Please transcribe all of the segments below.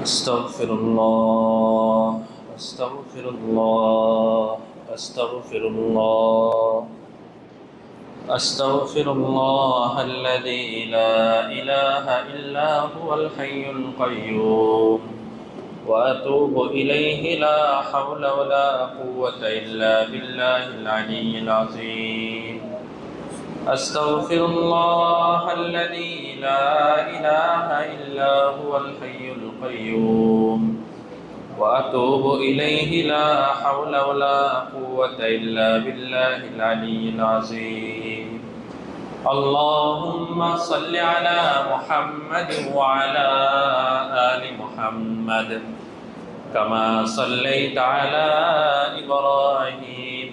أستغفر الله أستغفر الله أستغفر الله أستغفر الله الذي لا إله إلا هو الحي القيوم وأتوب إليه لا حول ولا قوة إلا بالله العلي العظيم أستغفر الله الذي لا إله إلا هو الحي القيوم وأتوب إليه لا حول ولا قوة إلا بالله العلي العظيم اللهم صل على محمد وعلى آل محمد كما صليت على إبراهيم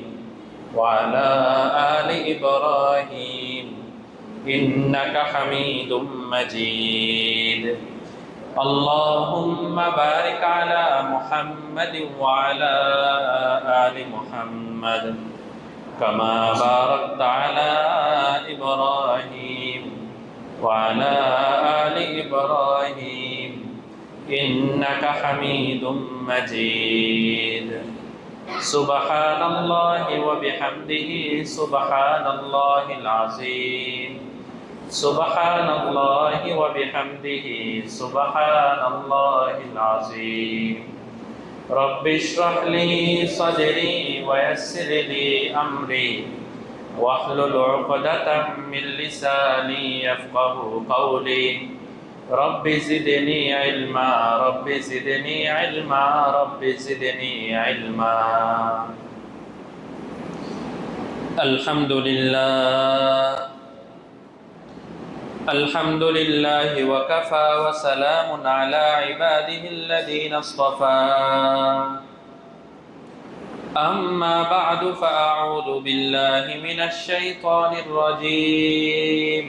وعلى آل إبراهيم إنك حميد مجيد اللهم بارك على محمد وعلى آل محمد كما باركت على إبراهيم وعلى آل إبراهيم إنك حميد مجيد سبحان الله وبحمده سبحان الله العظيم سبحان الله وبحمده سبحان الله العظيم رب اشرح لي صدري ويسر لي أمري واحلل عقدة من لساني يفقه قولي رب زدني علما رب زدني علما رب زدني علما الحمد لله الحمد لله وكفى وسلام على عباده الذين اصطفى أما بعد فأعوذ بالله من الشيطان الرجيم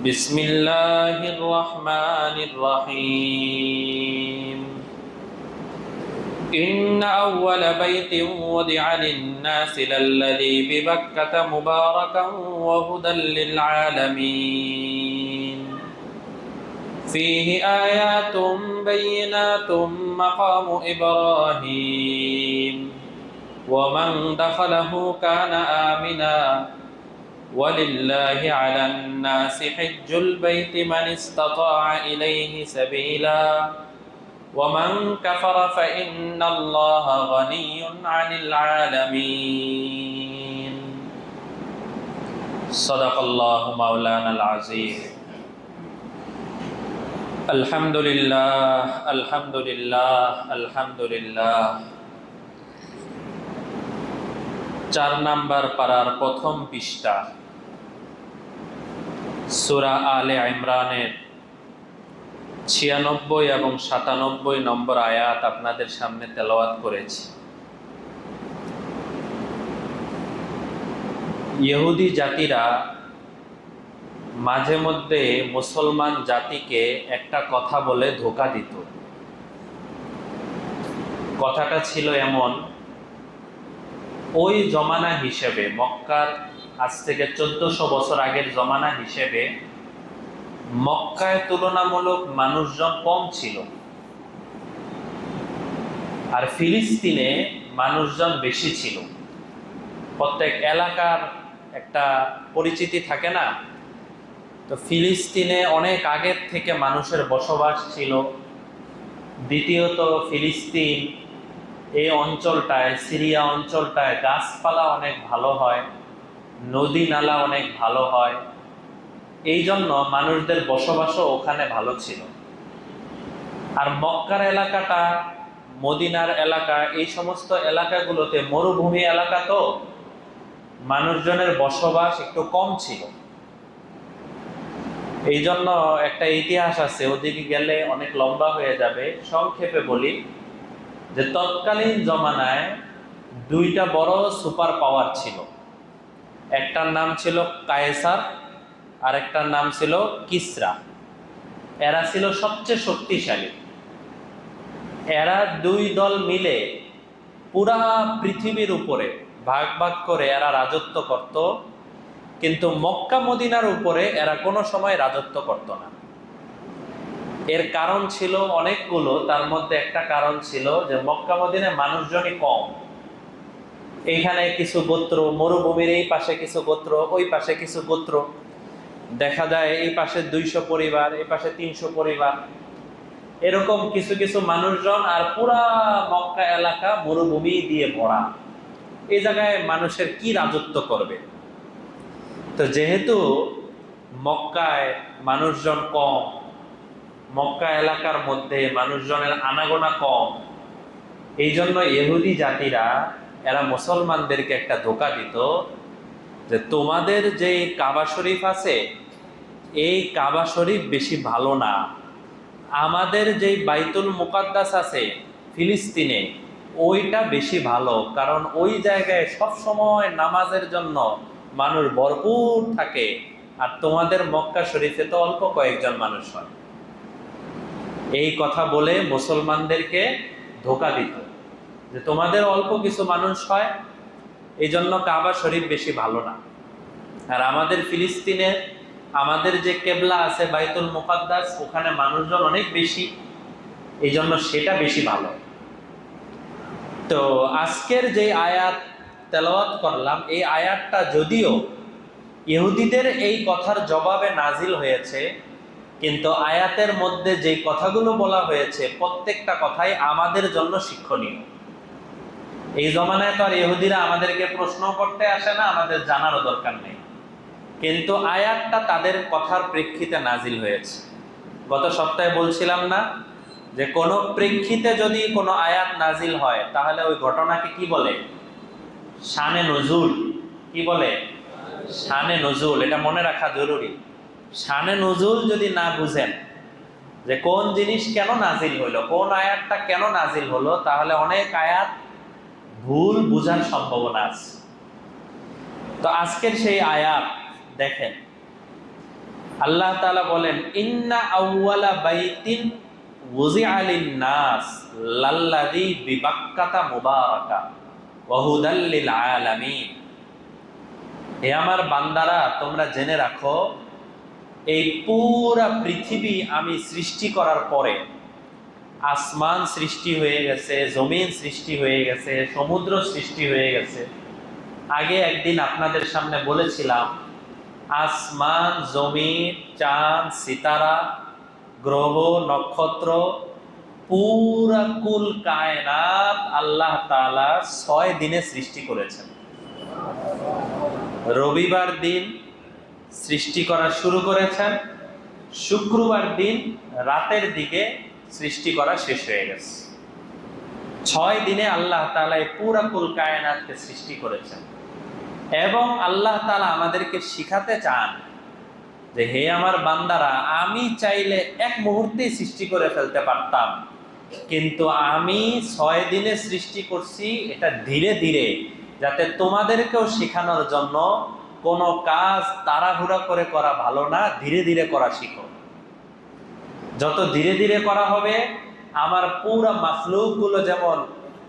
بسم الله الرحمن الرحيم إن أول بيت وضع للناس للذي ببكة مباركا وهدى للعالمين فيه آيات بينات مقام إبراهيم ومن دخله كان آمنا ولله على الناس حج البيت من استطاع إليه سبيلا ومن كفر فإن الله غني عن العالمين صدق الله مولانا العظيم الحمد لله الحمد لله الحمد لله 4 number পারার প্রথম পৃষ্ঠা সূরা আলে ইমরানের 96 এবং 97 নম্বর আয়াত আপনাদের সামনে তেলাওয়াত করেছি। ইহুদি জাতিরা মাঝে মধ্যে মুসলমান জাতিকে একটা কথা বলে ধোঁকা দিত। কথাটা ছিল এমন, ওই জমানা হিসেবে মক্কার আজ থেকে 1400 বছর আগের জমানা হিসেবে মক্কায় তুলনামূলক মানুষজন কম ছিল, আর ফিলিস্তিনে মানুষজন বেশি ছিল। প্রত্যেক এলাকার একটা পরিচিতি থাকে না, তো ফিলিস্তিনে অনেক আগের থেকে মানুষের বসবাস ছিল। দ্বিতীয়ত ফিলিস্তিন এই অঞ্চলটায়, সিরিয়া অঞ্চলটায় গাছপালা অনেক ভালো হয়, নদী নালা অনেক ভালো হয়, এই জন্য মানুষদের বসবাসও ওখানে ভালো ছিল। আর মক্কার এলাকাটা, মদিনার এলাকা, এই সমস্ত এলাকাগুলোতে মরুভূমি এলাকা, তো মানুষজনের বসবাস একটু কম ছিল। এই জন্য একটা ইতিহাস আছে, ওদিকে গেলে অনেক লম্বা হয়ে যাবে, সংক্ষেপে বলি যে তৎকালীন জমানায় 2টা বড় সুপার পাওয়ার ছিল। একটার নাম ছিল কায়সার, আর একটার নাম ছিল কিসরা। এরা ছিল সবচেয়ে শক্তিশালী। এরা 2 দল মিলে পুরা পৃথিবীর উপরে ভাগ ভাগ করে এরা রাজত্ব করত, কিন্তু মক্কা মদিনার উপরে এরা কোনো সময় রাজত্ব করত না। এর কারণ ছিল অনেকগুলো, তার মধ্যে একটা কারণ ছিল যে মক্কা মদিনায় মানুষজনই কম। এইখানে কিছু গোত্র, মরুভূমির এই পাশে কিছু গোত্র, ওই পাশে কিছু গোত্র, দেখা যায় এই পাশে 200 পরিবার, এই পাশে 300 পরিবার, এরকম কিছু কিছু মানুষজন, আর পুরা মক্কা এলাকা মরুভূমি দিয়ে ভরা। এই জায়গায় মানুষের কি রাজত্ব করবে? তো যেহেতু মক্কায় মানুষজন কম, মক্কা এলাকার মধ্যে মানুষজনের আনাগোনা কম, এই জন্য ইহুদি জাতিরা এরা মুসলমানদেরকে একটা ধোঁকা দিত যে তোমাদের যে কাবা শরীফ আছে, এই কাবা শরীফ বেশি ভালো না, আমাদের যে বাইতুল মুকাদ্দাস আছে ফিলিস্তিনে, ওইটা বেশি ভালো, কারণ ওই জায়গায় সব সময় নামাজের জন্য মানুষ ভরপুর থাকে, আর তোমাদের মক্কা শরীফে তো অল্প কয়েকজন মানুষ হয়। এই কথা বলে মুসলমানদেরকে ধোঁকা দিত যে তোমাদের অল্প কিছু মানুষ হয়, এই জন্য কাবা শরীফ বেশি ভালো না, আর আমাদের ফিলিস্তিনে আমাদের যে কেবলা আছে বাইতুল মুকাদ্দাস, ওখানে মানুষজন অনেক বেশি, এই জন্য সেটা বেশি ভালো। তো আজকের যে আয়াত তেলাওয়াত করলাম, এই আয়াতটা যদিও ইহুদিদের এই কথার জবাবে নাজিল হয়েছে, কিন্তু আয়াতের মধ্যে যে কথাগুলো বলা হয়েছে প্রত্যেকটা কথাই আমাদের জন্য শিক্ষণীয়। এই জমানায় তো আর ইহুদিরা আমাদেরকে প্রশ্ন করতে আসে না, আমাদের জানারও দরকার নেই, কিন্তু আয়াতটা তাদের কথার প্রেক্ষিতে নাজিল হয়েছে। গত সপ্তাহে বলছিলাম না যে কোন প্রেক্ষিতে যদি কোনো আয়াত নাজিল হয় তাহলে ওই ঘটনাকে কি বলে? শানে নজুল। কি বলে? শানে নজুল। এটা মনে রাখা জরুরি। শানে নজুল যদি না বুঝেন যে কোন জিনিস কেন নাজিল হলো, কোন আয়াতটা কেন নাজিল হলো, তাহলে অনেক আয়াত ভুল বুঝার সম্ভাবনা আছে। তো আজকের সেই আয়াত দেখেন, আল্লাহ তাআলা বলেন, ইন্না আউওয়ালা বাইতিন ওযিআ লিন-নাস লাল্লাযী বিবাক্কাতা মুবারাকা ওয়া হুদাল লিল আলামিন। হে আমার বান্দারা, তোমরা জেনে রাখো, এই পুরা পৃথিবী আমি সৃষ্টি করার পরে, আসমান সৃষ্টি হয়ে গেছে, জমিন সৃষ্টি হয়ে গেছে, সমুদ্র সৃষ্টি হয়ে গেছে। আগে একদিন আপনাদের সামনে বলেছিলাম, আসমান, জমিন, চাঁদ, সিতারা, গ্রহ, নক্ষত্র, পুরা কুল কায়নাত আল্লাহ তাআলা 6 দিনে সৃষ্টি করেছেন। রবিবার দিন সৃষ্টি করা শুরু করেছেন, শুক্রবার দিন রাতের দিকে সৃষ্টি করা শেষ হয়ে গেছে। 6 দিনে আল্লাহ তাআলা এই পুরা কুল কায়নাতকে সৃষ্টি করেছেন। এবং আল্লাহ তাআলা আমাদেরকে শিখাতে চান যে হে আমার বান্দারা, আমি চাইলে এক মুহূর্তেই সৃষ্টি করে ফেলতে পারতাম, কিন্তু আমি 6 দিনে সৃষ্টি করছি, এটা ধীরে ধীরে, যাতে তোমাদেরকেও শেখানোর জন্য কোনো কাজ তাড়াহুড়া করে করা ভালো না, ধীরে ধীরে করা শিখো। যত ধীরে ধীরে করা হবে, আমার পুরা মাখলুকগুলো যেমন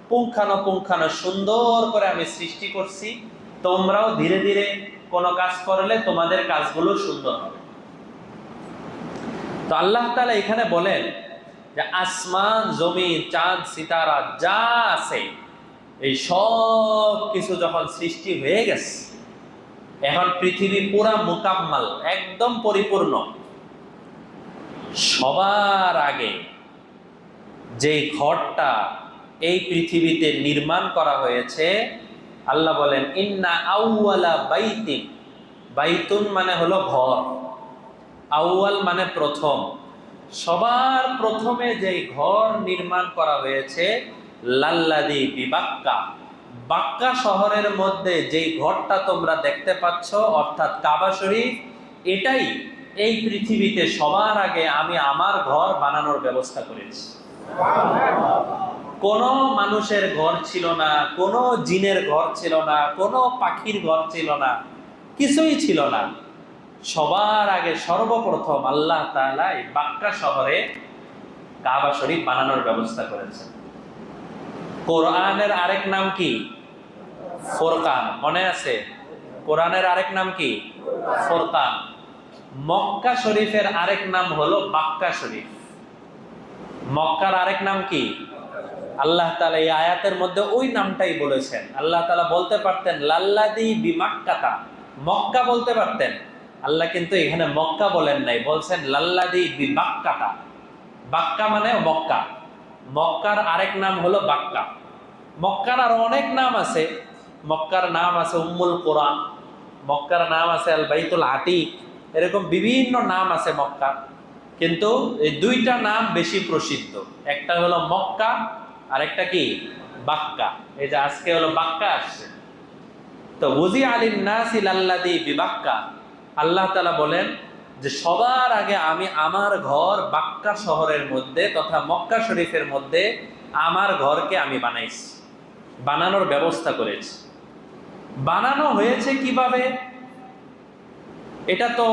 পুঙ্খানুপুঙ্খানু সুন্দর করে আমি সৃষ্টি করছি, তোমরাও ধীরে ধীরে কোনো কাজ করলে তোমাদের কাজগুলো সুন্দর হবে। তো আল্লাহ তাআলা এখানে বলেন যে আসমান, জমিন, চাঁদ, সিতারা যা আছে, এই সব কিছু যখন সৃষ্টি হয়ে গেছে, এখন পৃথিবী পুরা মুকাম্মাল, একদম পরিপূর্ণ, সবার আগে যে ঘরটা এই পৃথিবীতে নির্মাণ করা হয়েছে, আল্লাহ বলেন ইন্না আউওয়ালা বাইতিন, বাইতুন মানে হলো ঘর, আউয়াল মানে প্রথম, সবার প্রথমে যে ঘর নির্মাণ করা হয়েছে, লাল্লাযী বিবাক্কা, বাক্কা শহরের মধ্যে যেই ঘরটা তোমরা দেখতে পাচ্ছ, অর্থাৎ কাবা শরীফ, এটাই এই পৃথিবীতে সবার আগে আমি আমার ঘর বানানোর ব্যবস্থা করেছি। কোনো মানুষের ঘর ছিল না, কোনো জিনের ঘর ছিল না, কোনো পাখির ঘর ছিল না, কিছুই ছিল না। সবার আগে সর্বপ্রথম আল্লাহ তাআলা এই বাক্কা শহরে কাবা শরীফ বানানোর ব্যবস্থা করেছেন। কোরআনের আরেক নাম কি? ফুরকান। মনে আছে? কোরআনের আরেক নাম কি? ফুরকান। মক্কা শরীফের আরেক নাম হলো বাক্কা শরীফ। মক্কার আরেক নাম কি? আল্লাহ তাআলা এই আয়াতের মধ্যে ওই নামটাই বলেছেন। আল্লাহ তাআলা বলতে পারতেন লাল্লাযী বিমাক্কাতা, মক্কা বলতে পারতেন। আল্লাহ কিন্তু এখানে মক্কা বলেন নাই, বলছেন লাল্লাযী বিবাক্কাতা। বাক্কা মানে মক্কা, মক্কার আরেক নাম হলো বাক্কা। মক্কার আরো অনেক নাম আছে। মক্কার নাম আছে উম্মুল কোরআ, মক্কার নাম আছে আল বাইতুল আতিক, এরকম বিভিন্ন নাম আছে মক্কার। কিন্তু এই দুইটা নাম বেশি প্রসিদ্ধ, একটা হলো মক্কা আর একটা কি বাক্কা। এই যে আজকে হলো বাক্কা আসছে। তো ওজি আলিন নাসি লাল্লাযী বিবাক্কা, আল্লাহ তাআলা বলেন যে সবার আগে আমি আমার ঘর বাক্কা শহরের মধ্যে তথা মক্কা শরীফের মধ্যে আমার ঘরকে আমি বানাইছি, বানানোর ব্যবস্থা করেছি। বানানো হয়েছে কিভাবে? এটা তো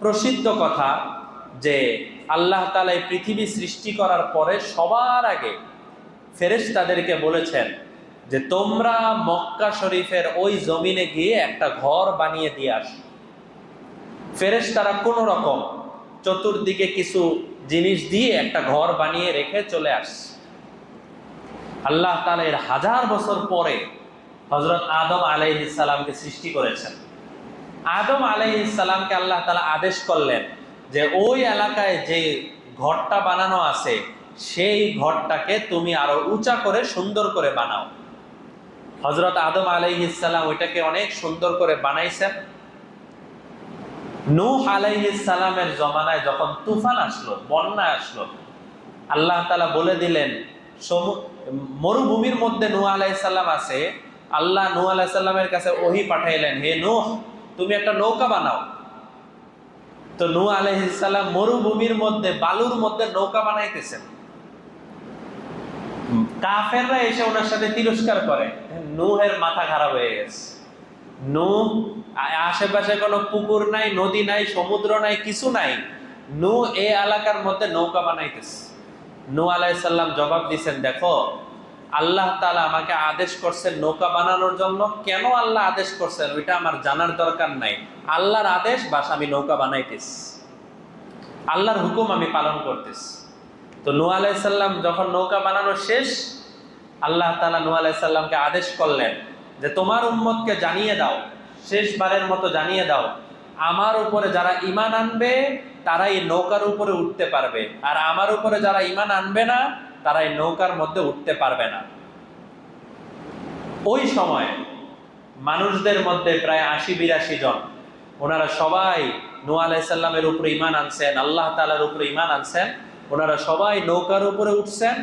প্রসিদ্ধ কথা যে আল্লাহ তাআলা এই পৃথিবী সৃষ্টি করার পরে সবার আগে ফেরেশতাদেরকে বলেছেন যে তোমরা মক্কা শরীফের ওই জমিনে গিয়ে একটা ঘর বানিয়ে দিয়ে আসো। ফেরেশতারা কোন রকম চতুর্দিকে কিছু জিনিস দিয়ে একটা ঘর বানিয়ে রেখে চলে আসছে। আল্লাহ তাআলা এর 1000 বছর পরে হযরত আদম আলাইহিস সালামকে সৃষ্টি করেছেন। আদম আলাইহিস সালামকে আল্লাহ তাআলা আদেশ করলেন যে ওই এলাকায় যে ঘরটা বানানো আছে সেই ঘরটাকে তুমি আরো উঁচা করে সুন্দর করে বানাও। হযরত আদম আলাইহিস সালাম ওইটাকে অনেক সুন্দর করে বানাইছেন। নূহ আলাইহিস সালামের জমানায় যখন তুফান আসলো, বন্যা আসলো, আল্লাহ তাআলা বলে দিলেন মরুভূমির মধ্যে নূহ আলাইহিস সালাম আছে। আল্লাহ নূহ আলাইহিস সালামের কাছে ওহী পাঠাইলেন, হে নূহ তুমি একটা নৌকা বানাও। তো নূহ আলাইহিস সালাম মরুভূমির মধ্যে বালুর মধ্যে নৌকা বানাইতেছেন। কাফেররা এসে ওনার সাথে তিরস্কার করে, নূহের মাথা খারাপ হয়ে গেছে। নূহ আশেপাশে কোনো পুকুর নাই, নদী নাই, সমুদ্র নাই, কিছু নাই, নূহ এই এলাকার মধ্যে নৌকা বানাইতেছে। নূহ আলাইহিস সালাম জবাব দিয়েছেন, দেখো আল্লাহ তাআলা আমাকে আদেশ করছেন নৌকা বানানোর জন্য। কেন আল্লাহ আদেশ করছেন ওইটা আমার জানার দরকার নাই, আল্লাহর আদেশ বাস আমি নৌকা বানাইতেছি, আল্লাহর হুকুম আমি পালন করতেছি। তো নূহ আলাইহিস সালাম যখন নৌকা বানানো শেষ, আল্লাহ তাআলা নূহ আলাইহিস সালামকে আদেশ করলেন যে তোমার উম্মতকে জানিয়ে দাও, শেষবারের মতো জানিয়ে দাও, আমার উপরে যারা ঈমান আনবে তারা এই নৌকার উপরে উঠতে পারবে, আর আমার উপরে যারা ঈমান আনবে না তারা এই নৌকার মধ্যে উঠতে পারবে না। ওই সময় মানুষদের মধ্যে প্রায় ৮০-৮২ জন, ওনারা সবাই নূহ আলাইহিস সালামের উপরে ঈমান আনছেন, আল্লাহ তাআলার উপরে ঈমান আনছেন। ওনারা সবাই নৌকার উপরে উঠছেন,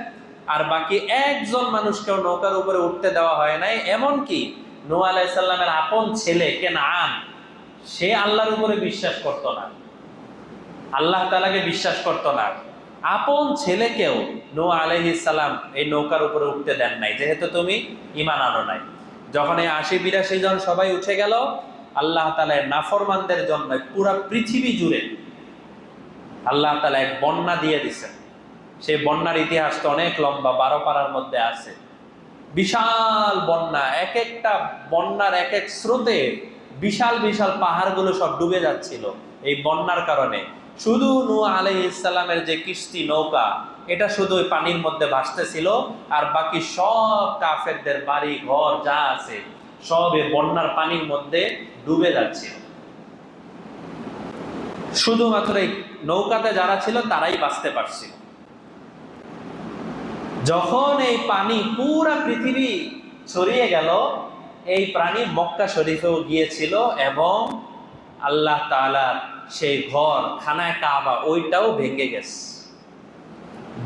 আর বাকি একজন মানুষকেও নৌকার উপরে উঠতে দেওয়া হয় নাই। এমনকি নূহ আলাইহিস সালামের আপন ছেলে কেনআন, সে আল্লাহর উপরে বিশ্বাস করত না, আল্লাহ তাআলাকে বিশ্বাস করত না। আপন ছেলেকেও নূহ আলাইহিস সালাম এই নৌকার উপরে উঠতে দেন নাই, যেহেতু তুমি ঈমান আনো নাই। যখন এই ৮০-৮২ জন সবাই উঠে গেল, আল্লাহ তাআলা নাফরমানদের জন্য পুরো পৃথিবী জুড়ে আল্লাহ তাআলা এক বন্যা দিয়ে দিছেন। সেই বন্যার ইতিহাস তো অনেক লম্বা, 12 পারার মধ্যে আছে। বিশাল বন্যা, এক একটা বন্যার এক এক স্রোতে বিশাল বিশাল পাহাড়গুলো সব ডুবে যাচ্ছিল এই বন্যার কারণে। শুধু নূহ আলাইহিস সালামের যে কিস্তি নৌকা, এটা শুধু ওই পানির মধ্যে ভাসতেছিল, আর বাকি সব কাফেরদের বাড়ি ঘর যা আছে সব এই বন্যার পানির মধ্যে ডুবে যাচ্ছিল। শুধুমাত্র এই নৌকাতে যারা ছিল তারাই বাঁচতে পারছিল। যখন এই পানি পুরা পৃথিবী ছড়িয়ে গেল, এই পানি মক্কা শরীফেও গিয়েছিল এবং আল্লাহ তাআলার সেই ঘর খানায়ে কাবা ওইটাও ভেঙে গেছে।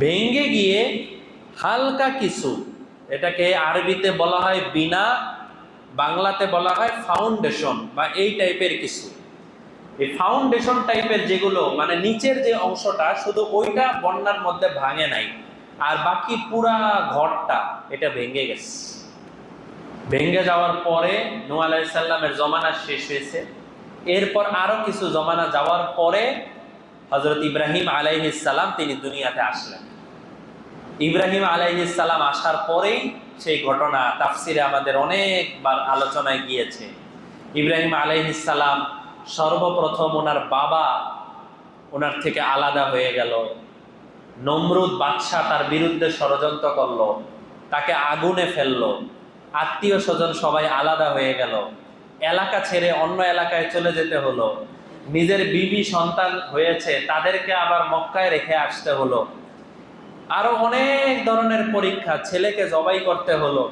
ভেঙে গিয়ে হালকা কিছু, এটাকে আরবিতে বলা হয় বিনা, বাংলাতে বলা হয় ফাউন্ডেশন বা এই টাইপের কিছু। এই ফাউন্ডেশন টাইপের যেগুলো মানে নিচের যে অংশটা, শুধু ওইটা বন্যার মধ্যে ভাঙে নাই, আর বাকি পুরা ঘরটা এটা ভেঙে গেছে। ভেঙে যাওয়ার পরে নূহ আলাইহিস সালামের জমানা শেষ হয়েছে। এরপর আরো কিছু জমানা যাওয়ার পরে হযরত ইব্রাহিম আলাইহিস সালাম তিনি দুনিয়াতে আসলেন। ইব্রাহিম আলাইহিস সালাম আসার পরেই সেই ঘটনা তাফসিরে আমাদের অনেকবার আলোচনায় গিয়েছে। ইব্রাহিম আলাইহিস সালাম সর্বপ্রথম ওনার বাবা ওনার থেকে আলাদা হয়ে গেল, নমরুদ বাদশাহ তার বিরুদ্ধে ষড়যন্ত্র করলো, তাকে আগুনে ফেললো, আত্মীয় স্বজন সবাই আলাদা হয়ে গেল, এলাকা ছেড়ে অন্য এলাকায় চলে যেতে হলো, নিজের বিবি সন্তান হয়েছে তাদেরকে আবার মক্কায় রেখে আসতে হলো, আরো অনেক ধরনের পরীক্ষা, ছেলেকে জবাই করতে হলো,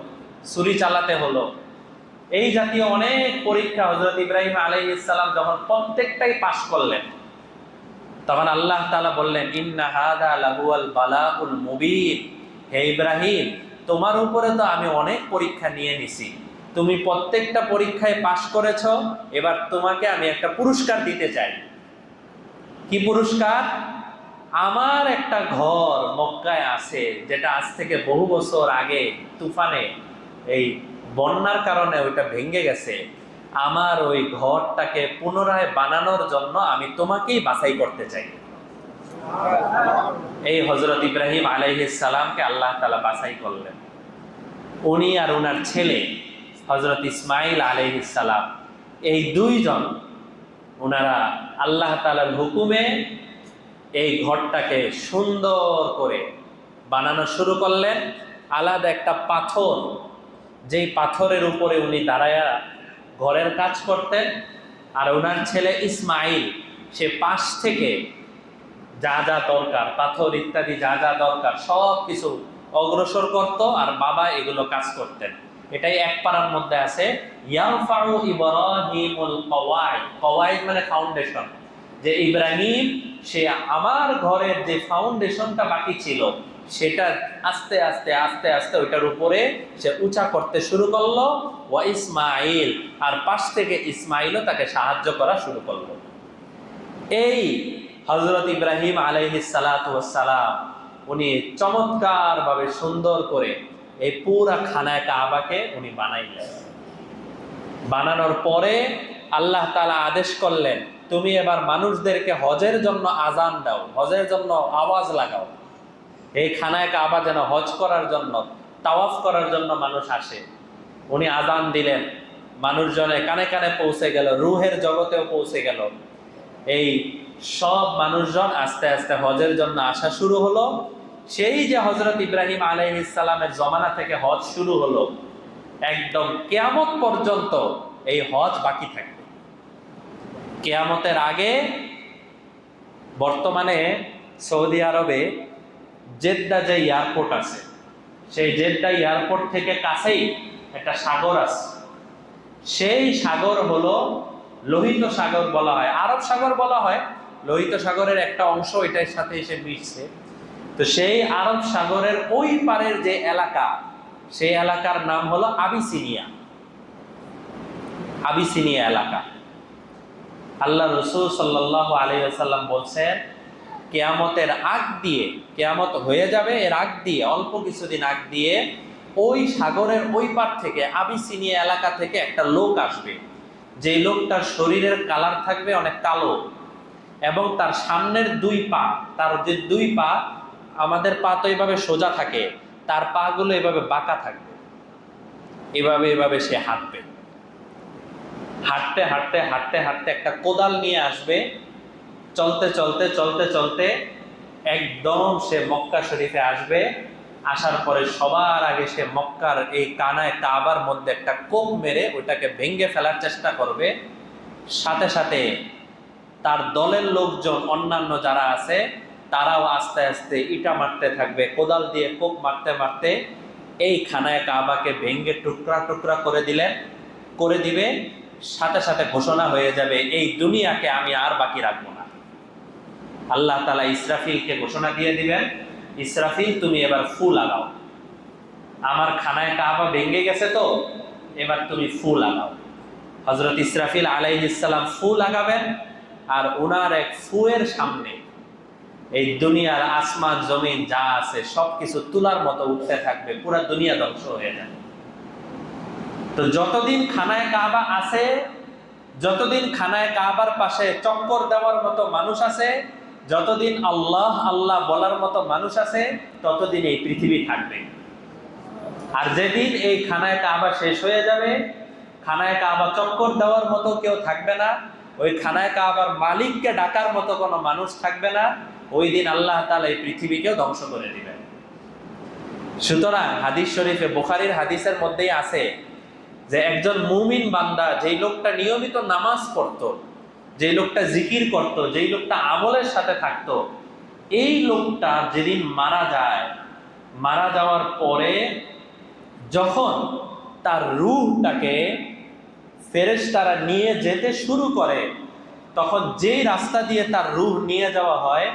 ছুরি চালাতে হলো, এই জাতীয় অনেক পরীক্ষা হযরত ইব্রাহিম আলাইহিস সালাম যখন প্রত্যেকটাই পাশ করলেন, তখন আল্লাহ তাআলা বললেন, ইন্না হাদা লাহুয়াল বালাউল মুবিন, হে ইব্রাহিম, তোমার উপরে তো আমি অনেক পরীক্ষা নিয়ে নিছি, তুমি প্রত্যেকটা পরীক্ষায় পাশ করেছো, এবার তোমাকে আমি একটা পুরস্কার দিতে চাই। কি পুরস্কার? আমার একটা ঘর মক্কায় আছে, যেটা আজ থেকে বহু বছর আগে তুফানে, এই বন্যার কারণে ওইটা ভেঙে গেছে, আমার ওই ঘরটাকে পুনরায় বানানোর জন্য আমি তোমাকেই বাছাই করতে চাই। এই হযরত ইব্রাহিম আলাইহিস সালামকে আল্লাহ তাআলা বাছাই করলেন। উনি আর ওনার ছেলে হযরত ইসমাইল আলাইহিস সালাম, এই দুইজন ওনারা আল্লাহ তাআলার হুকুমে এই ঘরটাকে সুন্দর করে বানানো শুরু করলেন। আলাদা একটা পাথর, যেই পাথরের উপরে উনি দাঁড়ায়া ঘরের কাজ করতেন, আর ওনার ছেলে ইসমাইল সে পাশ থেকে যা যা দরকার, পাথর ইত্যাদি যা যা দরকার সব কিছু অগ্রসর করত, আর বাবা এগুলো কাজ করতেন। এটাই এক পারার মধ্যে আছে, ইয়ারফাউ ইব্রাহিমুল কওয়াইদ, কওয়াইদ মানে ফাউন্ডেশন, যে ইব্রাহিম সে আমার ঘরের যে ফাউন্ডেশনটা বাকি ছিল সেটা আস্তে আস্তে আস্তে আস্তে ওইটার উপরে সে উঁচা করতে শুরু করলো। ওয়া ইসমাইল, আর পাশ থেকে ইসমাইলও তাকে সাহায্য করা শুরু করলো। এই হযরত ইব্রাহিম আলাইহিস সালাতু ওয়াস সালাম উনি চমৎকার ভাবে সুন্দর করে এই পুরা খানায় কাবাকে উনি বানাইলেন। বানানোর পরে আল্লাহ তাআলা আদেশ করলেন, তুমি এবার মানুষদেরকে হজের জন্য আজান দাও, হজের জন্য আওয়াজ লাগাও, এই খানায় কাবা যেন হজ করার জন্য, তাওয়াফ করার জন্য মানুষ আসে। উনি আজান দিলেন, মানুষজনে কানে কানে পৌঁছে গেল, রুহের জগতেও পৌঁছে গেল। এই সব মানুষজন আস্তে আস্তে হজের জন্য আসা শুরু হলো। সেই যে হযরত ইব্রাহিম আলাইহিস সালামের জমানা থেকে হজ শুরু হলো, একদম কিয়ামত পর্যন্ত এই হজ বাকি থাকবে। কিয়ামতের আগে বর্তমানে সৌদি আরবে জেদ্দা যে এয়ারপোর্ট আছে, সেই জেদ্দা এয়ারপোর্ট থেকে কাছেই একটা সাগর আছে। সেই সাগর হলো লোহিত সাগর বলা হয়, আরব সাগর বলা হয়, লোহিত সাগরের একটা অংশ এটার সাথে এসে মিশছে। তো সেই আরব সাগরের ওই পারের যে এলাকা, সেই এলাকার নাম হলো আবিসিনিয়া, আবিসিনিয়া এলাকা। আল্লাহ রাসূল সাল্লাল্লাহু আলাইহি ওয়াসাল্লাম বলছেন, কিয়ামতের আগ দিয়ে, কিয়ামত হয়ে যাবে এর আগ দিয়ে, অল্প কিছুদিন আগ দিয়ে ওই সাগরের ওই পার থেকে, আবিসিনিয়া এলাকা থেকে একটা লোক আসবে, যে লোকটার শরীরের কালার থাকবে অনেক কালো, এবং তার সামনের দুই পা, তার যে দুই পা, আমাদের পা তো এইভাবে সোজা থাকে, তার পা গুলো এভাবে বাঁকা থাকবে, এভাবে এভাবে সে হাঁটবে। হাঁটতে হাঁটতে হাঁটতে হাঁটতে একটা কোদাল নিয়ে আসবে, চলতে চলতে চলতে চলতে একদম সে মক্কা শরীফে আসবে। আসার পরে সবার আগে সে মক্কার এই কানায় কাবার মধ্যে একটা কোপ মেরে ওইটাকে ভেঙে ফেলার চেষ্টা করবে। সাথে সাথে তার দলের লোকজন, অন্যান্য যারা আছে, তারাও আস্তে আস্তে ইটা মারতে থাকবে, কোদাল দিয়ে কোপ মারতে মারতে এই খানায় কাবাকে ভেঙে টুকরা টুকরা করে দিবে। সাথে সাথে ঘোষণা হয়ে যাবে, এই দুনিয়াকে আমি আর বাকি রাখবো না। আল্লাহ তাআলা ইসরাফিলকে ঘোষণা দিয়ে দিবেন, ইসরাফিল তুমি এবার ফু লাগাও, আমার খানায় কাবা ভেঙে গেছে, তো এবার তুমি ফু লাগাও। হযরত ইসরাফিল আলাইহিস সালাম ফু লাগাবেন, আর ওনার এক ফুয়ের সামনে এই দুনিয়ার আসমান জমিন যা আছে সবকিছু তুলার মতো উঠতে থাকবে, পুরো দুনিয়া ধ্বংস হয়ে যাবে। তো যতদিন খানায় কাবা আছে, যতদিন খানায় কাবার পাশে চক্কর দেওয়ার মতো মানুষ আছে, যতদিন আল্লাহ আল্লাহ বলার মতো মানুষ আছে, ততদিন এই পৃথিবী থাকবে। আর যেদিন এই খানায় কাবা শেষ হয়ে যাবে, খানায় কাবা চক্কর দেওয়ার মতো কেউ থাকবে না, ওই খানায় কাবার মালিককে ডাকার মতো কোনো মানুষ থাকবে না, ওই দিন আল্লাহ তাআলা এই পৃথিবীকেও ধ্বংস করে দিবেন। সুতরাং হাদিস শরীফে, বুখারীর হাদিসের মধ্যেই আছে যে একজন মুমিন বান্দা, যেই লোকটা নিয়মিত নামাজ পড়তো, যেই লোকটা জিকির করত, যেই লোকটা আমলের সাথে থাকতো, এই লোকটা যেদিন মারা যায়, মারা যাওয়ার পরে যখন তার রূহটাকে ফেরেশতারা নিয়ে যেতে শুরু করে, তখন যেই রাস্তা দিয়ে তার রূহ নিয়ে যাওয়া হয়,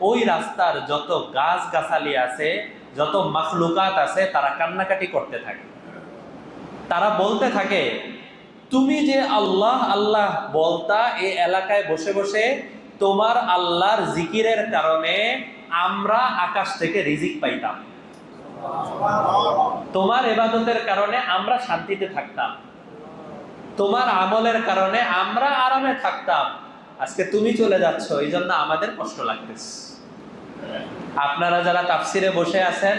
ওই রাস্তার যত গাছগাছালি আছে, যত মাখলুকাত আছে, তারা কান্নাকাটি করতে থাকে। তারা বলতে থাকে, তুমি যে আল্লাহ আল্লাহ বলতা এই এলাকায় বসে বসে, তোমার আল্লাহর জিকিরের কারণে আমরা আকাশ থেকে রিজিক পাইতাম, তোমার ইবাদতের কারণে আমরা শান্তিতে থাকতাম, তোমার আমলের কারণে আমরা আরামে থাকতাম। আজকে তুমি চলে যাচ্ছ, এই জন্য আমাদের কষ্ট লাগতেছে। আপনারা যারা তাফসিরে বসে আছেন,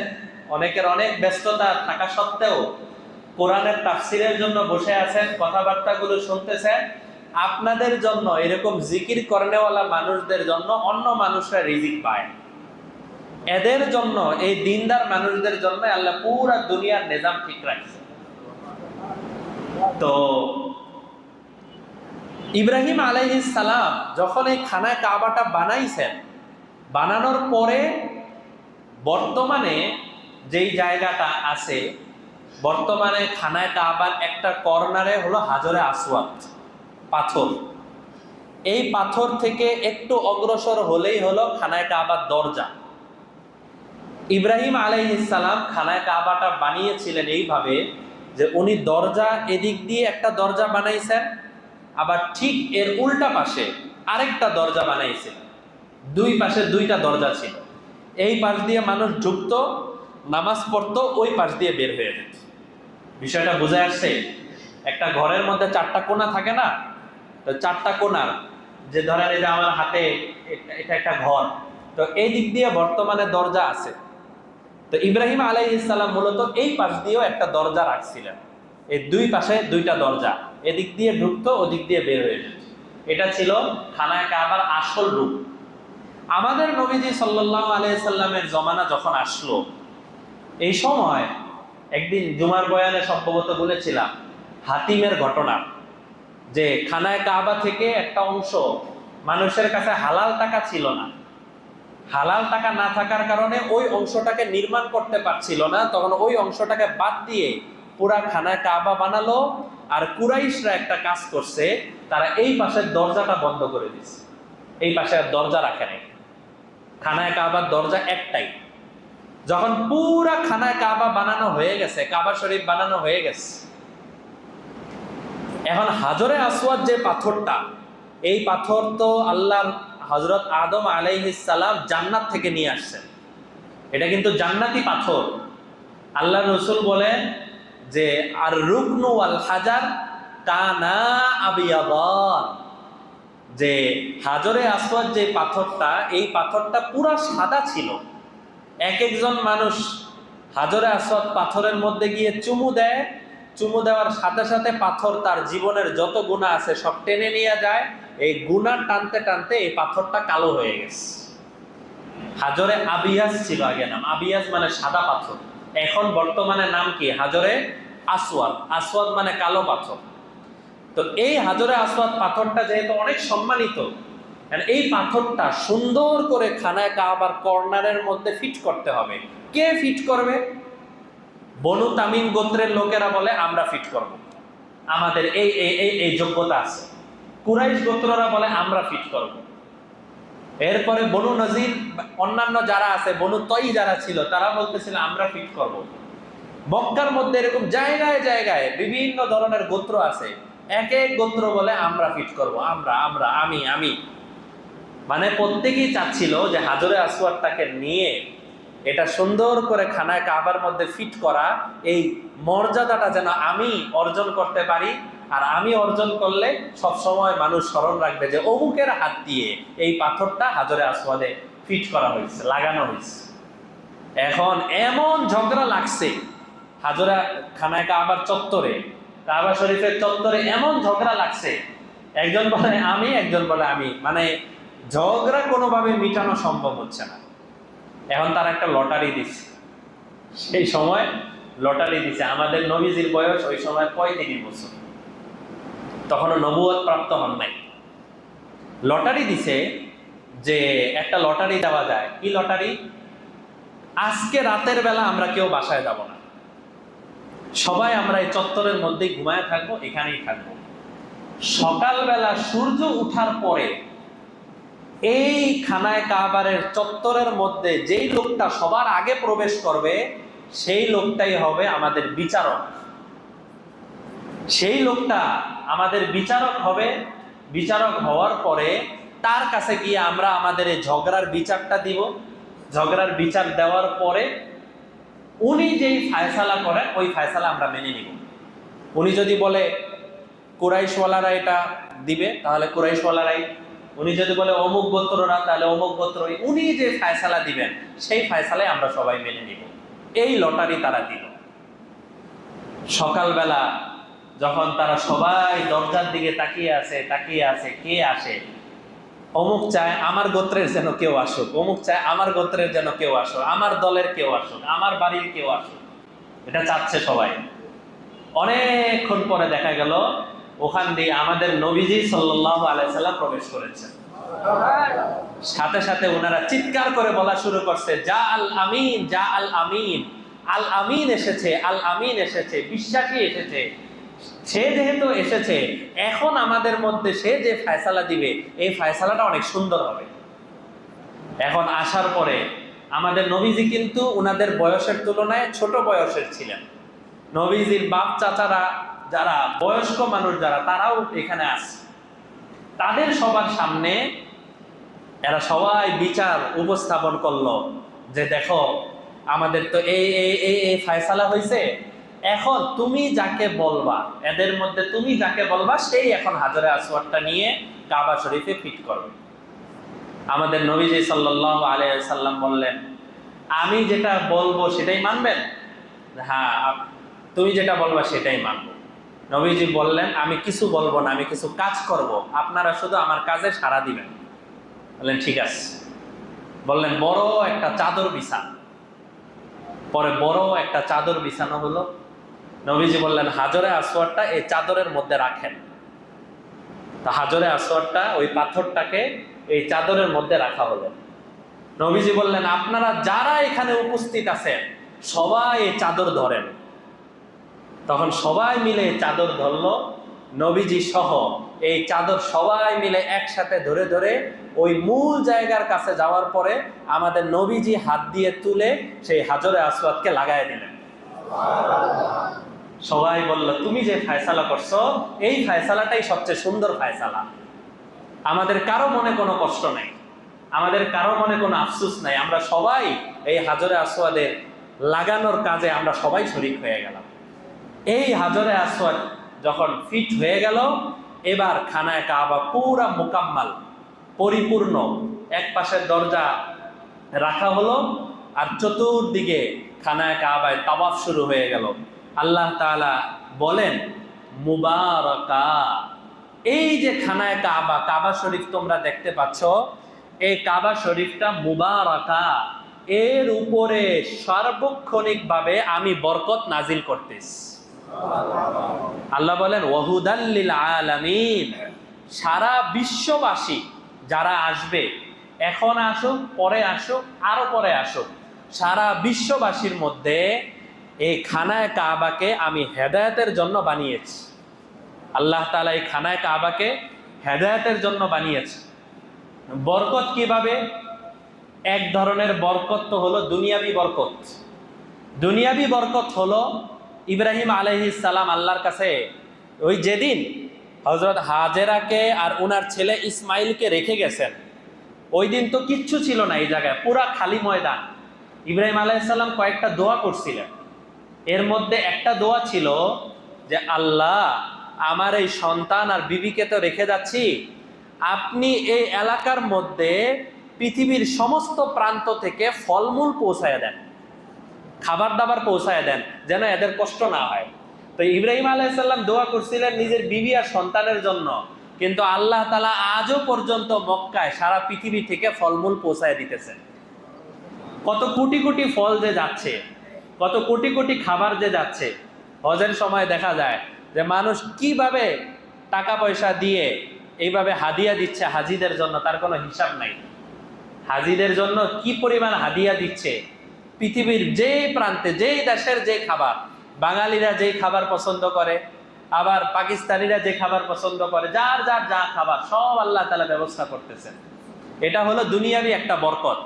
অনেকের অনেক ব্যস্ততা থাকা সত্ত্বেও কোরআনের তাফসিরের জন্য বসে আছেন, কথাবার্তাগুলো শুনতেছেন, আপনাদের জন্য, এরকম জিকির করেনেওয়ালা মানুষদের জন্য অন্য মানুষরা রিজিক পায়। এদের জন্য, এই দিনদার মানুষদের জন্য আল্লাহ পুরা দুনিয়ার নিজাম ঠিক রাখছে। তো ইব্রাহিম আলাইহিস সালাম যখন এই খানায় কাবাটা বানাইছেন, বানানোর পরে বর্তমানে যেই জায়গাটা আছে, বর্তমানে খানায় কাবার একটা কর্নারে হলো হাজরে আসওয়াদ পাথর। এই পাথর থেকে একটু অগ্রসর হলেই হলো খানায় কাবার দরজা। ইব্রাহিম আলাইহিস সালাম খানায় কাবাটা বানিয়েছিলেন এইভাবে যে উনি দরজা, এদিক দিয়ে একটা দরজা বানাইছেন, আবার ঠিক এর উল্টা পাশে আরেকটা দরজা বানাইছেন। দুই পাশে দুইটা দরজা ছিল। এই পাশ দিয়ে মানুষ ঢুকতো, নামাজ পড়তো, ওই পাশ দিয়ে বের হয়ে যেত। বিষয়টা বুঝে আসছে? একটা ঘরের মধ্যে চারটা কোণা থাকে না? তো চারটা কোণার, যে ধরেন এই যে আমার হাতে এটা একটা ঘর, তো এই দিক দিয়ে বর্তমানে দরজা আছে। তো ইব্রাহিম আলাইহিস সালাম মূলত এই পাশ দিয়েও একটা দরজা রাখছিলেন। এই দুই পাশে দুইটা দরজা, এদিক দিয়ে ঢুকতো, ওদিক দিয়ে বের হয়ে যেত। এটা ছিল খানায় কাবার আসল রূপ। আমাদের নবীজি সাল্লাল্লাহু আলাইহি সাল্লামের জমানা যখন আসলো, এই সময় একদিন জুমার বয়ানে সম্ভবত বলেছিলাম হাতিমের ঘটনা, যে খানায় কাবা থেকে একটা অংশ মানুষের কাছে হালাল টাকা ছিল না। হালাল টাকা না থাকার কারণে ওই অংশটাকে নির্মাণ করতে পারছিল না। তখন ওই অংশটাকে বাদ দিয়ে পুরা খানায় কাবা বানালো। আর কুরাইশরা একটা কাজ করছে, তারা এই পাশের দরজাটা বন্ধ করে দিচ্ছে, এই পাশে আর দরজা রাখে নাই। খানায় কাবার দরজা একটাই। যখন পুরা খানায় কাবা বানানো হয়ে গেছে, কাবা শরীফ বানানো হয়ে গেছে, এখন হাজরে আসওয়াদ যে পাথরটা, এই পাথর তো আল্লাহ হযরত আদম আলাইহিস সালাম জান্নাত থেকে নিয়ে আসছেন। এটা কিন্তু জান্নাতি পাথর। আল্লাহ রসুল বলেন যে আর রুকনু ওয়াল হাজার কানা আবিয়াদান, যে হাজরে আসওয়াদ যে পাথরটা, এই পাথরটা পুরা সাদা ছিল। এক একজন মানুষ হাজরে আসওয়াদ পাথরের মধ্যে গিয়ে চুমু দেয়, চুমু দেওয়ার সাথে সাথে পাথর তার জীবনের যত গুনাহ আছে সব টেনে নিয়ে যায়। এই গুনাহ টানতে টানতে এই পাথরটা কালো হয়ে গেছে। হাজরে আবিয়াজ ছিল আগে নাম, আবিয়াজ মানে সাদা পাথর। এখন বর্তমানে নাম কি? হাজরে আসওয়াদ। আসওয়াদ মানে কালো পাথর। তো এই হাজরে আসওয়াদ পাথরটা যেহেতু অনেক সম্মানিত, এই পাথরটা সুন্দর করে খানায় কাবার কর্নারের মধ্যে ফিট করতে হবে। কে ফিট করবে? বনু তামিম গোত্রের লোকেরা বলে আমরা ফিট করব, আমাদের এই এই এই যোগ্যতা আছে। কুরাইশ গোত্ররা বলে আমরা ফিট করব। এরপরে বনু নজির, অন্যান্য যারা আছে, বনু তই যারা ছিল, তারা বলতেছিল আমরা ফিট করব। মক্কার মধ্যে এরকম জায়গায় জায়গায় বিভিন্ন ধরনের গোত্র আছে, এক এক গোত্র বলে আমরা ফিট করব, আমরা আমরা আমি আমি মানে প্রত্যেকেই চাচ্ছিল যে হাজরে আসওয়াদটাকে নিয়ে এটা সুন্দর করে খানায় কাবার মধ্যে ফিট করা, এই মর্যাদাটা যেন আমি অর্জন করতে পারি। আর আমি অর্জন করলে সব সময় মানুষ স্মরণ রাখবে যে অমুকের হাত দিয়ে এই পাথরটা হাজরে আসওয়াদে ফিট করা হয়েছে, লাগানো হয়েছে। এখন এমন ঝগড়া লাগছে হাজরা খানায় কাবার চত্বরে, কাবা শরীফের চত্বরে এমন ঝগড়া লাগছে, একজন বলে আমি, একজন বলে আমি, মানে ঝগড়া কোনোভাবে মিটানো সম্ভব হচ্ছে না। এখন তারা একটা লটারি দিচ্ছে, সেই সময় লটারি দিছে। আমাদের নবীজির বয়স ওই সময় 35 বছর, তখনও নবুয়ত প্রাপ্ত হন নাই। লটারি দিছে যে একটা লটারি দেওয়া যায়। কি লটারি? আজকে রাতের বেলা আমরা কেউ বাসায় যাব না, সবাই আমরা এই চত্বরের মধ্যেই ঘুমায় থাকবো, এখানেই থাকবো। সকালবেলা সূর্য উঠার পরে এই খানায় কাবারের চত্বরের মধ্যে যেই লোকটা সবার আগে প্রবেশ করবে সেই লোকটাই হবে আমাদের বিচারক। সেই লোকটা আমাদের বিচারক হবে। বিচারক হওয়ার পরে তার কাছে গিয়ে আমরা আমাদের এই ঝগড়ার বিচারটা দিব। ঝগড়ার বিচার দেওয়ার পরে উনি যেই ফায়সালা করেন ওই ফায়সালা আমরা মেনে নিব। উনি যদি বলে কুরাইশওয়ালারা এটা দিবে, তাহলে কুরাইশওয়ালারাই। উনি যদি বলে অমুক গোত্ররা, তাহলে অমুক গোত্রই। উনি যে ফায়সালা দিবেন সেই ফায়সালায় আমরা সবাই মেনে নিব। এই লটারি তারা দিল। সকালবেলা যখন তারা সবাই দরজার দিকে তাকিয়ে আছে কে আসে, অমুক চায় আমার গোত্রের যেন কেউ আসুক, অমুক চায় আমার গোত্রের যেন কেউ আসুক, আমার দলের কেউ আসুক, আমার বাড়ির কেউ আসুক, এটা চাচ্ছে সবাই। অনেকক্ষণ পরে দেখা গেল ওখান দিয়ে আমাদের নবীজি সাল্লাল্লাহু আলাইহি সাল্লাম প্রবেশ করেছেন। সাথে সাথে ওনারা চিৎকার করে বলা শুরু করছে, যা আল আমিন, যা আল আমিন, আল আমিন এসেছে, আল আমিন এসেছে, বিশ্বাসী এসেছে। সে যেহেতু এসেছে, এখন আমাদের মধ্যে সে যে ফায়সালা দিবে এই ফায়সালাটা অনেক সুন্দর হবে। এখন আসার পরে আমাদের নবীজি কিন্তু ওনাদের বয়সের তুলনায় ছোট বয়সের ছিলেন। নবীজির বাপ চাচারা যারা বয়স্ক মানুষ যারা, তারাও এখানে আসছে। তাদের সবার সামনে এরা সবাই বিচার উপস্থাপন করলো যে দেখো আমাদের তো এই এই এই এই ফায়সালা হয়েছে, এখন তুমি যাকে বলবা, এদের মধ্যে তুমি যাকে বলবা সেই এখন হাজরে আসওয়াদটা নিয়ে কাবা শরীফে ফিট করবে। আমাদের নবীজি সাল্লাল্লাহু আলাইহি সাল্লাম বললেন, আমি যেটা বলবো সেটাই মানবেন? হ্যাঁ, তুমি যেটা বলবা সেটাই মানবো। নবীজি বললেন, আমি কিছু বলবো না, আমি কিছু কাজ করব, আপনারা শুধু আমার কাজে সাড়া দিবেন। বললেন ঠিক আছে। বললেন বড় একটা চাদর বিছান। পরে বড় একটা চাদর বিছানো হলো। নবীজি বললেন হাজরে আসওয়াদটা এই চাদরের মধ্যে রাখেন। তা হাজরে আসওয়াদটা, ওই পাথরটাকে এই চাদরের মধ্যে রাখা হলো। নবীজি বললেন আপনারা যারা এখানে উপস্থিত আছেন সবাই এই চাদর ধরেন। তখন সবাই মিলে চাদর ধরলো, নবীজি সহ এই চাদর সবাই মিলে একসাথে ধরে ধরে ওই মূল জায়গার কাছে যাওয়ার পরে আমাদের নবীজি হাত দিয়ে তুলে সেই হাজরে আসওয়াদকে লাগায় দিলেন। সবাই বলল তুমি যে ফায়সালা করছো এই ফায়সালাটাই সবচেয়ে সুন্দর ফায়সালা। আমাদের কারো মনে কোনো কষ্ট নাই, আমাদের কারো মনে কোনো আফসোস নাই। আমরা সবাই এই হাজরে আসওয়াদের লাগানোর কাজে আমরা সবাই শরীক হয়ে গেলাম। এই হাজরে আসওয়াদ যখন ফিট হয়ে গেল, এবার খানায় কাবা পুরা মোকাম্মাল, পরিপূর্ণ। এক পাশের দরজা রাখা হলো আর চতুর্দিকে খানায় কাবায় তাওয়াফ শুরু হয়ে গেল। আল্লাহ তাআলা বলেন মুবারাকা, এই যে খানায় কাবা, কাবা শরীফ তোমরা দেখতে পাচ্ছ, এই কাবা শরীফটা মুবারাকা, এর উপরে সার্বক্ষণিকভাবে আমি বরকত নাজিল করতেছি। আল্লাহ বলেন ওয়াহুদাল লিল আলামিন, সারা বিশ্ববাসী যারা আসবে, এখন আসুক, পরে আসুক, আরো পরে আসুক, সারা বিশ্ববাসীর মধ্যে এই খানায় কাবাকে আমি হেদায়েতের জন্য বানিয়েছি। আল্লাহ তাআলা এই খানায় কাবাকে হেদায়েতের জন্য বানিয়েছে। বরকত কিভাবে? এক ধরনের বরকত তো হলো দুনিয়াবি বরকত। দুনিয়াবি বরকত হলো ইব্রাহিম আলাইহিস সালাম আল্লাহর কাছে ওই যেদিন হযরত হাজেরাকে আর ওনার ছেলে ইসমাইলকে রেখে গেছেন, ওই দিন তো কিচ্ছু ছিল না এই জায়গায়, পুরা খালি ময়দান। ইব্রাহিম আলাইহিস সালাম কয়েকটা দোয়া করছিলেন। এর মধ্যে একটা দোয়া ছিল যে আল্লাহ আমার এই সন্তান আর বিবিকে তো রেখে যাচ্ছি, আপনি এই এলাকার মধ্যে পৃথিবীর সমস্ত প্রান্ত থেকে ফলমূল পৌঁছায় দেন, খাবার দাবার পৌঁছায় দেন, যেন এদের কষ্ট না হয়। তো ইব্রাহিম আলাইহিস সালাম দোয়া করছিলেন নিজের বিবি আর সন্তানের জন্য, কিন্তু আল্লাহ তাআলা আজও পর্যন্ত মক্কায় সারা পৃথিবী থেকে ফলমূল পৌঁছায় দিতেছেন। কত কোটি কোটি ফল যে যাচ্ছে, কত কোটি কোটি খাবার যে যাচ্ছে। হজের সময় দেখা যায় যে মানুষ কিভাবে টাকা পয়সা দিয়ে এইভাবে হাদিয়া দিচ্ছে হাজিদের জন্য, তার কোনো হিসাব নাই। হাজিদের জন্য কি পরিমাণ হাদিয়া দিচ্ছে। পৃথিবীর যেই প্রান্তে, যেই দেশের যে খাবার, বাঙালিরা যেই খাবার পছন্দ করে, আবার পাকিস্তানিরা যে খাবার পছন্দ করে, যার যার যা খাবার সব আল্লাহ তাআলা ব্যবস্থা করতেছেন। এটা হলো দুনিয়াবি একটা বরকত।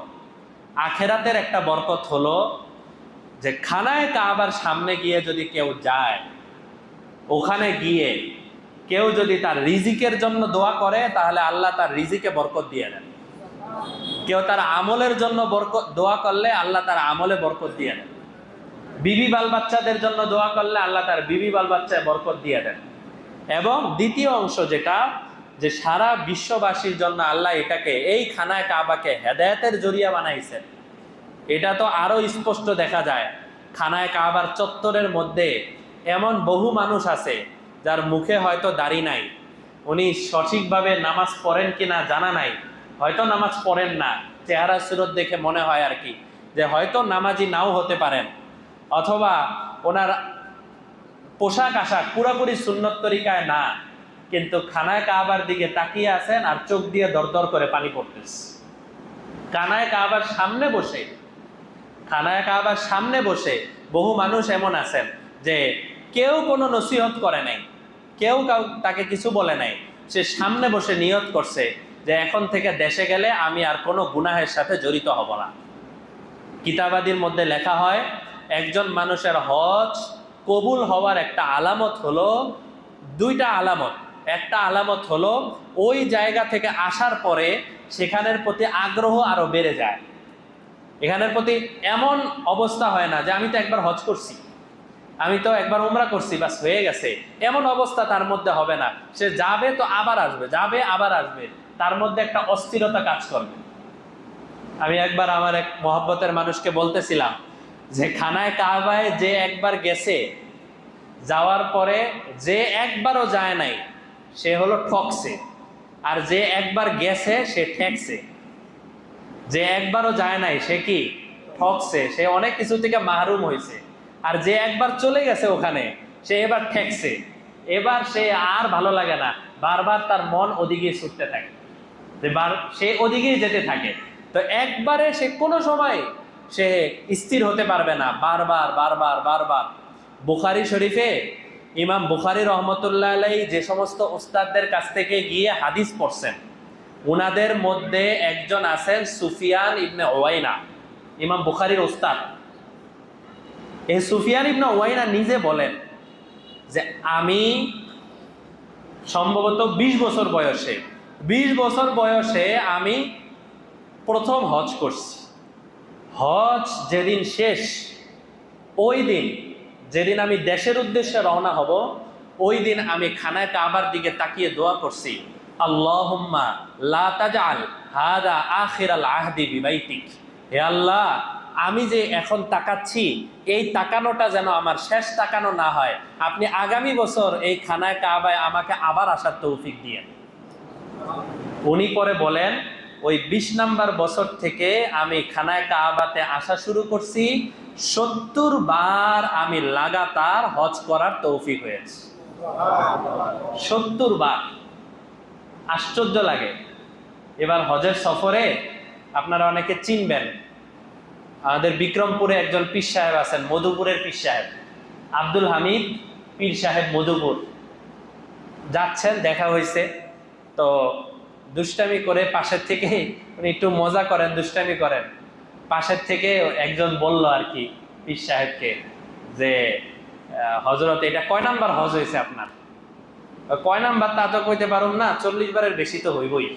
আখেরাতের একটা বরকত হলো যে খানায় কাবার সামনে গিয়ে যদি কেউ যায়, ওখানে গিয়ে কেউ যদি তার রিজিকের জন্য দোয়া করে, তাহলে আল্লাহ তার রিজিকে বরকত দিয়ে দেন। কেউ তার আমলের জন্য বরকত দোয়া করলে আল্লাহ তার আমলে বরকত দিয়ে দেন। বিবি বাল বাচ্চাদের জন্য দোয়া করলে আল্লাহ তার বিবি বাল বাচ্চায় বরকত দিয়ে দেন। এবং দ্বিতীয় অংশ যেটা, যে সারা বিশ্ববাসীর জন্য আল্লাহ এটাকে, এই খানায় কাবাকে হেদায়েতের জরিয়া বানাইছেন। এটা তো আরো স্পষ্ট দেখা যায়। খানায় কাবার চত্বরের মধ্যে এমন বহু মানুষ আছে যার মুখে হয়তো দাড়ি নাই, উনি সঠিকভাবে নামাজ পড়েন কিনা জানা নাই, হয়তো নামাজ পড়েন না, চেহারা সুরত দেখে মনে হয় আর কি যে হয়তো নামাজি নাও হতে পারেন, অথবা ওনার পোশাক আশাক পুরোপুরি সুন্নত তরিকায় না, কিন্তু খানায় কাবার দিকে তাকিয়ে আছেন আর চোখ দিয়ে দরদর করে পানি পড়তেছে। খানায় কাবার সামনে বসে, খানায় কাবার সামনে বসে বহু মানুষ এমন আছেন যে কেউ কোনো নসিহত করে নাই, কেউ তাকে কিছু বলে নাই, সে সামনে বসে নিয়ত করছে যে এখন থেকে দেশে গেলে আমি আর কোনো গুনাহের সাথে জড়িত হব না। কিতাবাদির মধ্যে লেখা হয় একজন মানুষের হজ কবুল হওয়ার একটা আলামত হলো, দুইটা আলামত। একটা আলামত হলো ওই জায়গা থেকে আসার পরে সেখানের প্রতি আগ্রহ আরো বেড়ে যায়। এখানের প্রতি এমন অবস্থা হয় না যে আমি তো একবার হজ করছি, আমি তো একবার উমরা করছি, বাস হয়ে গেছে, এমন অবস্থা তার মধ্যে হবে না। সে যাবে তো আবার আসবে, যাবে আবার আসবে, তার মধ্যে একটা অস্থিরতা কাজ করবে। আমি একবার আমার এক মহব্বতের মানুষকে বলতেছিলাম যে খানায় কাবায় যে একবার গেছে, যাওয়ার পরে যে একবারও যায় নাই সে হলো ঠকছে, আর যে একবার গেছে সে ঠেকছে। যে একবারও যায় নাই সে কি ঠকছে, সে অনেক কিছু থেকে মাহরুম হয়েছে। আর যে একবার চলে গেছে ওখানে, সে এবার ঠেকছে, এবার সে আর ভালো লাগে না, বারবার তার মন ওদিকে ছুটতে থাকে, সে ওদিকেই যেতে থাকে। তো একবারে সে কোনো সময় সে স্থির হতে পারবে না, বারবার বারবার বারবার। বুখারী শরীফে ইমাম বুখারী রহমতুল্লাহ আলাইহি যে সমস্ত উস্তাদদের কাছ থেকে গিয়ে হাদিস পড়ছেন, উনাদের মধ্যে একজন আছেন সুফিয়ান ইবনে উয়াইনা, ইমাম বুখারীর উস্তাদ। এই সুফিয়ান ইবনে উয়াইনা নিজে বলেন যে আমি সম্ভবত 20 বছর বয়সে, 20 বছর বয়সে আমি প্রথম হজ করছি। হজ যেদিন শেষ, ওই দিন যেদিন আমি দেশের উদ্দেশ্যে রওনা হব, ওই দিন আমি খানায় কাবার দিকে তাকিয়ে দোয়া করছি, আল্লাহুম্মা লা তাজআল হাদা আখিরাল আহদি বিবাইতিক। হে আল্লাহ, আমি যে এখন তাকাচ্ছি, এই তাকানোটা যেন আমার শেষ তাকানো না হয়। আপনি আগামী বছর এই খানায় কাবায় আমাকে আবার আসার তৌফিক দিয়েন। উনি পরে বলেন ওই 20 নাম্বার বছর থেকে আমি খানায় কাবাতে আসা শুরু করছি, 70 বার আমি লাগাতার হজ করার তৌফিক হয়েছে। 70 বার, আশ্চর্য লাগে। এবার হজের সফরে আপনারা অনেকে চিনবেন, আমাদের বিক্রমপুরে একজন পীর সাহেব আছেন, মধুপুরের পীর সাহেব আব্দুল হামিদ পীর সাহেব, মধুপুর যাচ্ছেন, দেখা হয়েছে। তো দুষ্টামি করে পাশের থেকে, উনি একটু মজা করেন, দুষ্টামি করেন, পাশের থেকে একজন বলল আর কি পীর সাহেবকে যে হজরত এটা কয় নাম্বার হজ হয়েছে আপনার? কয় নাম্বার তা তো কইতে পারুম না, 40 বারের বেশি তো হইবই।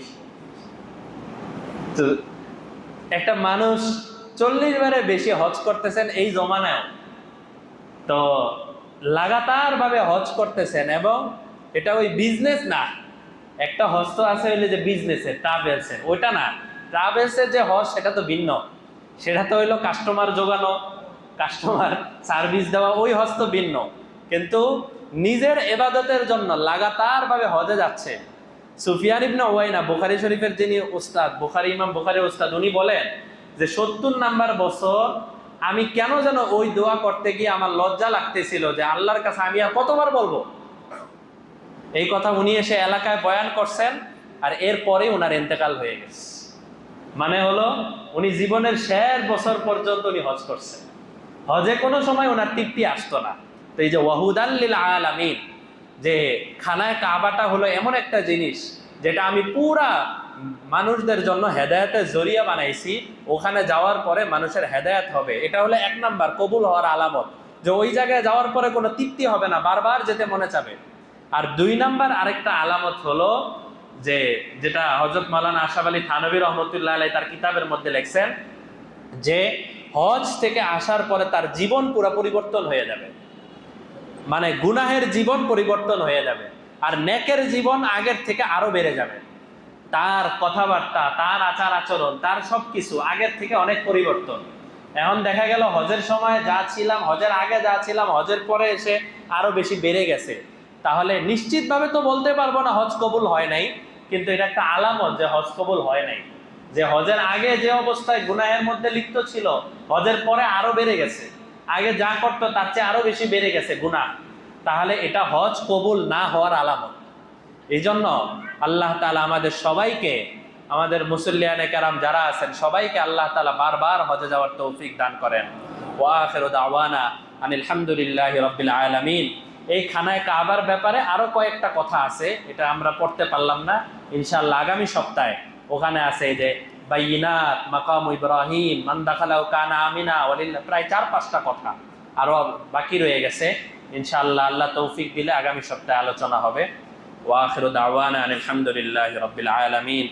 তো একটা মানুষ 40 বারের বেশি হজ করতেছেন এই জমানায়, তো লাগাতার ভাবে হজ করতেছেন, এবং এটা ওই বিজনেস না। একটা হজ তো আছে হইলে যে বিজনেসের, ট্রাভেলসের, ওইটা না। ট্রাভেলসের যে হজ সেটা তো ভিন্ন, সেটা তো হইলো কাস্টমার জোগানো, কাস্টমার সার্ভিস দেওয়া, ওই হজ তো ভিন্ন। কিন্তু নিজের ইবাদতের জন্য লাগাতার ভাবে হজে যাচ্ছে, সুফিয়ান ইবনে উয়াইনা বুখারী শরীফের যিনি উস্তাদ, ইমাম বুখারীর উস্তাদ, উনি বলেন যে 70 নাম্বার বছর আমি কেন যেন ওই দোয়া করতে গিয়ে আমার লজ্জা লাগতেছিল যে আল্লাহর কাছে আমি আর কতবার বলবো। এই কথা উনি এসে এলাকায় বয়ান করছেন, আর এরপরে ওনার ইন্তেকাল হয়ে গেছে। মানে হলো উনি জীবনের শেষ বছর পর্যন্ত উনি হজ করছেন, হজে কোনো সময় ওনার তৃপ্তি আসতো না। তো এই যে ওয়াহুদাল লিল আলামিন, যে খানায় কাবাটা হলো এমন একটা জিনিস যেটা আমি পুরা মানুষদের জন্য হেদায়েতের জরিয়া বানাইছি, ওখানে যাওয়ার পরে মানুষের হেদায়েত হবে। এটা হলো 1 নাম্বার কবুল হওয়ার আলামত, যে ওই জায়গায় যাওয়ার পরে কোনো তৃপ্তি হবে না, বারবার যেতে মনে চাবে। আর 2 নাম্বার আরেকটা আলামত হলো যে যেটা হযরত মাওলানা আশরাফ আলী থানভী রহমতুল্লাহ আলাইহি তার কিতাবের মধ্যে লিখছেন, যে হজ থেকে আসার পরে তার জীবন পুরো পরিবর্তন হয়ে যাবে। মানে গুনাহের জীবন পরিবর্তন হয়ে যাবে, আর নেকের জীবন আগের থেকে আরো বেড়ে যাবে। তার কথাবার্তা, তার আচার আচরণ, তার সবকিছু আগের থেকে অনেক পরিবর্তন। এখন দেখা গেল হজের সময় যা ছিলাম, হজের আগে যা ছিলাম, হজের পরে এসে আরো বেশি বেড়ে গেছে। তাহলে নিশ্চিতভাবে তো বলতে পারবো না হজ কবুল হয় নাই, কিন্তু এটা একটা আলামত যে হজ কবুল হয় নাই। যে হজের আগে যে অবস্থায় গুনাহের মধ্যে লিপ্ত ছিল, হজের পরে আরো বেড়ে গেছে, আগে যা করতো তার চেয়ে আরো বেশি বেড়ে গেছে গুনাহ, তাহলে এটা হজ কবুল না হওয়ার আলামত। এই জন্য আল্লাহ তাআলা আমাদের সবাইকে, আমাদের মুসল্লিয়ানে কেরাম যারা আছেন সবাইকে আল্লাহ তাআলা বারবার হজে যাওয়ার তৌফিক দান করেন। ওয়া আখিরু দাওয়ানা আনিল হামদুলিল্লাহি রাব্বিল আলামিন। এই খানায় কাবার ব্যাপারে আরো কয়েকটা কথা আছে, এটা আমরা পড়তে পারলাম না, ইনশাআল্লাহ আগামী সপ্তাহে ওখানে আছে যে বাইনাত, মাকাম ইব্রাহিম, মান দাখালাহু কানা আমিনা, ওয়ালিল্লাহ, প্রায় 4-5টা কথা আরো বাকি রয়ে গেছে। ইনশাআল্লাহ আল্লাহ তৌফিক দিলে আগামী সপ্তাহে আলোচনা হবে। ওয়া আখিরু দাওয়ানা আনিল হামদুলিল্লাহি রাব্বিল আলামিন।